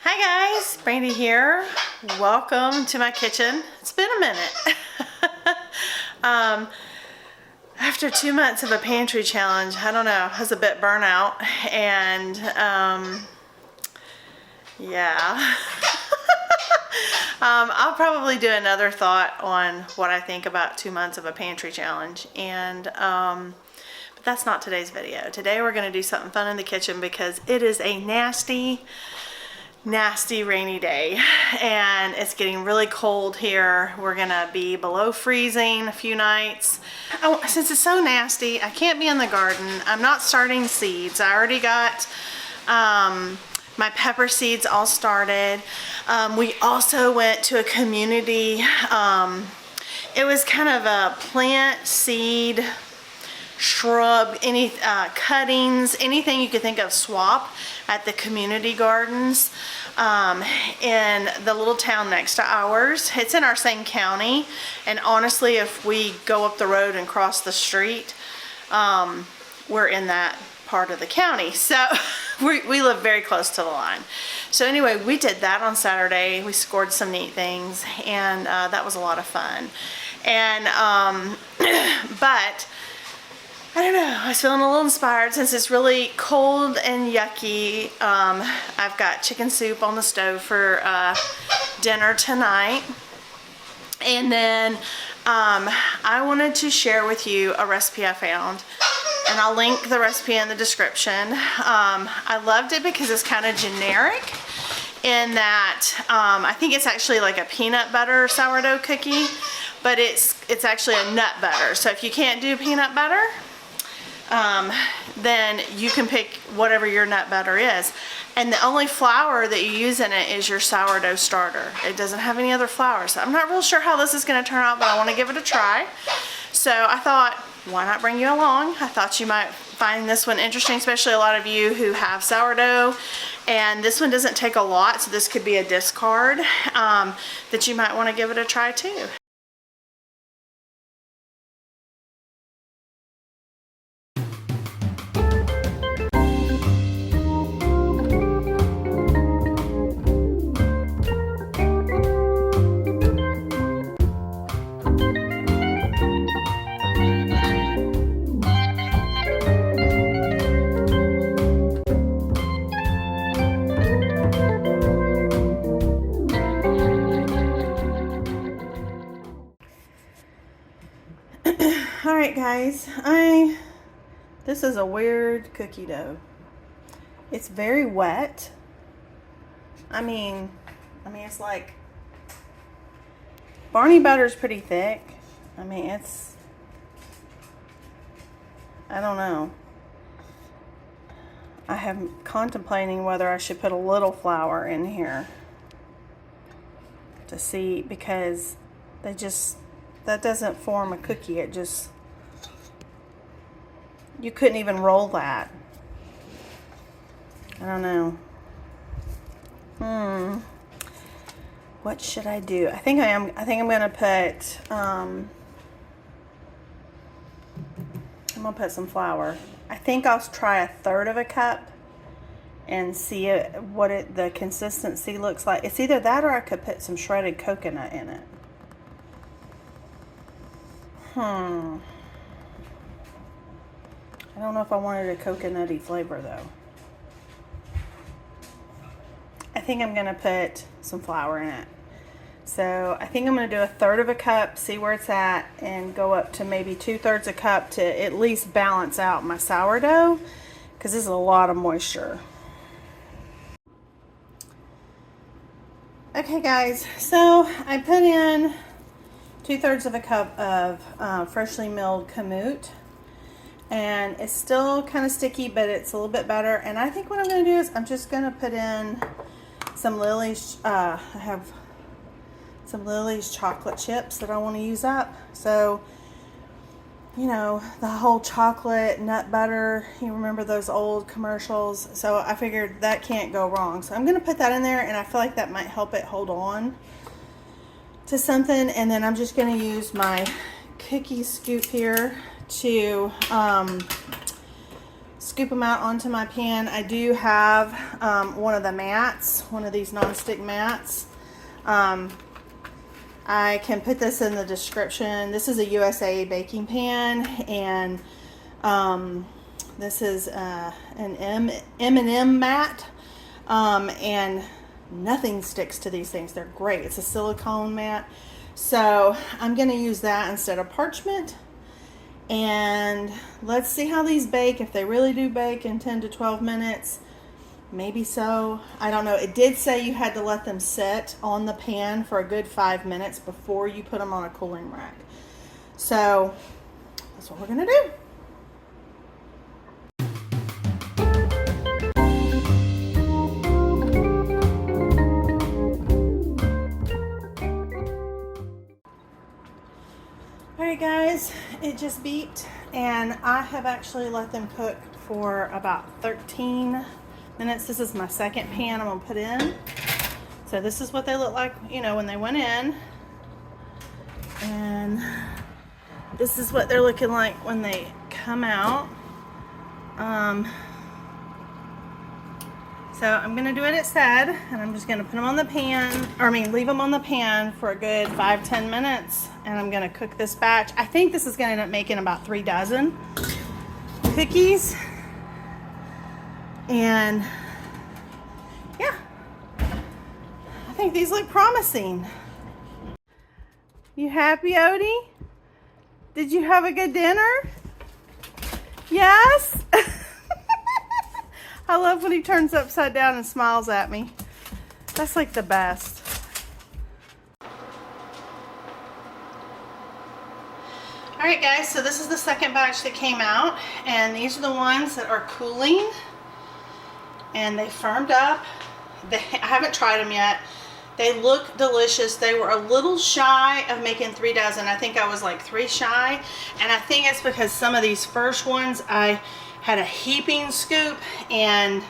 Hi guys, Brandy here. Welcome to my kitchen. It's been a minute. After 2 months of a pantry challenge, I don't know, I was a bit burnout and yeah. I'll probably do another thought on what I think about 2 months of a pantry challenge, and but that's not today's video. Today we're going to do something fun in the kitchen because it is a nasty rainy day and it's getting really cold here. We're gonna be below freezing a few nights. Oh, since it's so nasty, I can't be in the garden. I'm not starting seeds. I already got my pepper seeds all started. We also went to a community, it was kind of a plant, seed, shrub, any cuttings, anything you could think of swap at the community gardens in the little town next to ours. It's in our same county, and honestly if we go up the road and cross the street, we're in that part of the county, so we live very close to the line. So anyway, we did that on Saturday. We scored some neat things, and that was a lot of fun. And but I don't know, I was feeling a little inspired since it's really cold and yucky. I've got chicken soup on the stove for dinner tonight. And then I wanted to share with you a recipe I found, and I'll link the recipe in the description. I loved it because it's kind of generic in that I think it's actually like a peanut butter sourdough cookie, but it's actually a nut butter. So if you can't do peanut butter, then you can pick whatever your nut butter is. And the only flour that you use in it is your sourdough starter. It doesn't have any other flour. So I'm not real sure how this is going to turn out, but I want to give it a try. So I thought, why not bring you along? I thought you might find this one interesting, especially a lot of you who have sourdough. And this one doesn't take a lot, so this could be a discard that you might want to give it a try too. Alright guys, this is a weird cookie dough. It's very wet. I mean it's like, Barney butter's pretty thick. I mean I don't know. I am contemplating whether I should put a little flour in here to see, because that doesn't form a cookie. It just, you couldn't even roll that. I don't know. What should I do? I think I'm gonna put I'm gonna put some flour. I think I'll try 1/3 of a cup and see what the consistency looks like. It's either that or I could put some shredded coconut in it. I don't know if I wanted a coconutty flavor though. I think I'm gonna put some flour in it. So I think I'm gonna do 1/3 of a cup, see where it's at, and go up to maybe 2/3 a cup to at least balance out my sourdough, because this is a lot of moisture. Okay guys, so I put in 2/3 of a cup of freshly milled Kamut, and it's still kind of sticky, but it's a little bit better. And I think what I'm going to do is I'm just going to put in some Lily's, I have some Lily's chocolate chips that I want to use up. So, you know, the whole chocolate nut butter, you remember those old commercials? So I figured that can't go wrong. So I'm going to put that in there, and I feel like that might help it hold on to something. And then I'm just going to use my cookie scoop here to scoop them out onto my pan. I do have one of the mats, one of these non-stick mats. I can put this in the description. This is a USA baking pan, and this is an M&M mat, and nothing sticks to these things. They're great. It's a silicone mat. So I'm going to use that instead of parchment. And let's see how these bake. If they really do bake in 10 to 12 minutes, maybe so. I don't know. It did say you had to let them sit on the pan for a good 5 minutes before you put them on a cooling rack. So that's what we're going to do. Alright guys, it just beeped, and I have actually let them cook for about 13 minutes. This is my second pan I'm going to put in. So this is what they look like, you know, when they went in. And this is what they're looking like when they come out. So I'm going to do what it said, and I'm just going to put them on the pan, or leave them on the pan for a good 5-10 minutes, and I'm going to cook this batch. I think this is going to end up making about 3 dozen cookies. And yeah, I think these look promising. You happy, Odie? Did you have a good dinner? Yes? I love when he turns upside down and smiles at me. That's like the best. Alright guys, so this is the second batch that came out, and these are the ones that are cooling, and they firmed up. I haven't tried them yet. They look delicious. They were a little shy of making 3 dozen. I think I was like 3 shy, and I think it's because some of these first ones I had a heaping scoop, and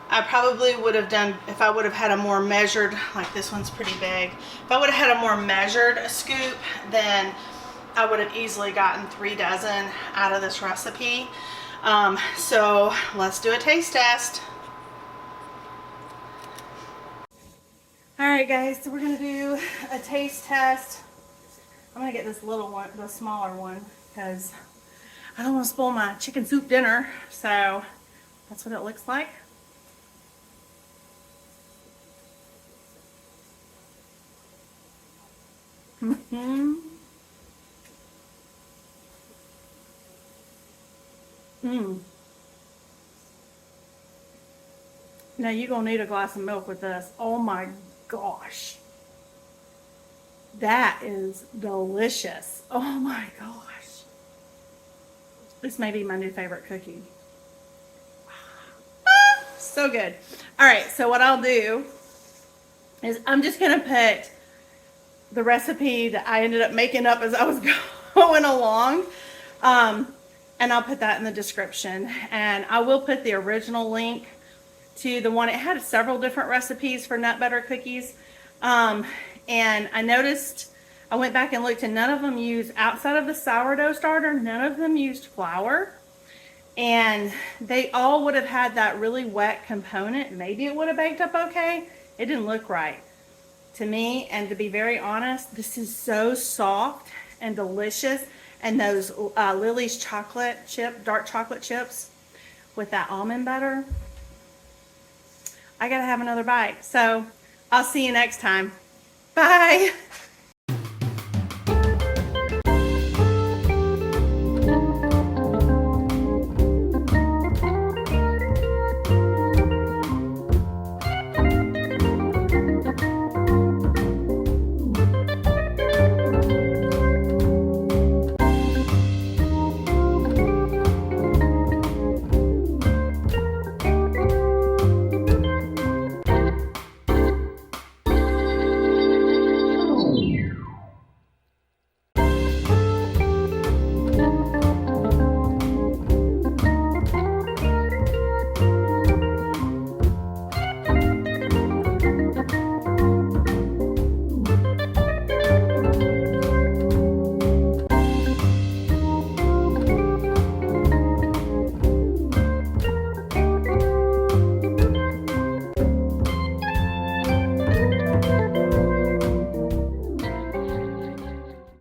I probably would have done, if I would have had a more measured, like this one's pretty big, if I would have had a more measured scoop, then I would have easily gotten 3 dozen out of this recipe. So let's do a taste test. Alright guys, so we're going to do a taste test. I'm going to get this little one, the smaller one, because I don't want to spoil my chicken soup dinner. So that's what it looks like. Now you're going to need a glass of milk with this. Oh my gosh. That is delicious. Oh my gosh. This may be my new favorite cookie. So good. Alright, so what I'll do is I'm just going to put the recipe that I ended up making up as I was going along. And I'll put that in the description. And I will put the original link to the one. It had several different recipes for nut butter cookies. And I noticed, I went back and looked, and none of them used, outside of the sourdough starter, none of them used flour. And they all would have had that really wet component. Maybe it would have baked up okay. It didn't look right to me. And to be very honest, this is so soft and delicious. And those Lily's chocolate chip, dark chocolate chips with that almond butter. I gotta have another bite. So I'll see you next time. Bye.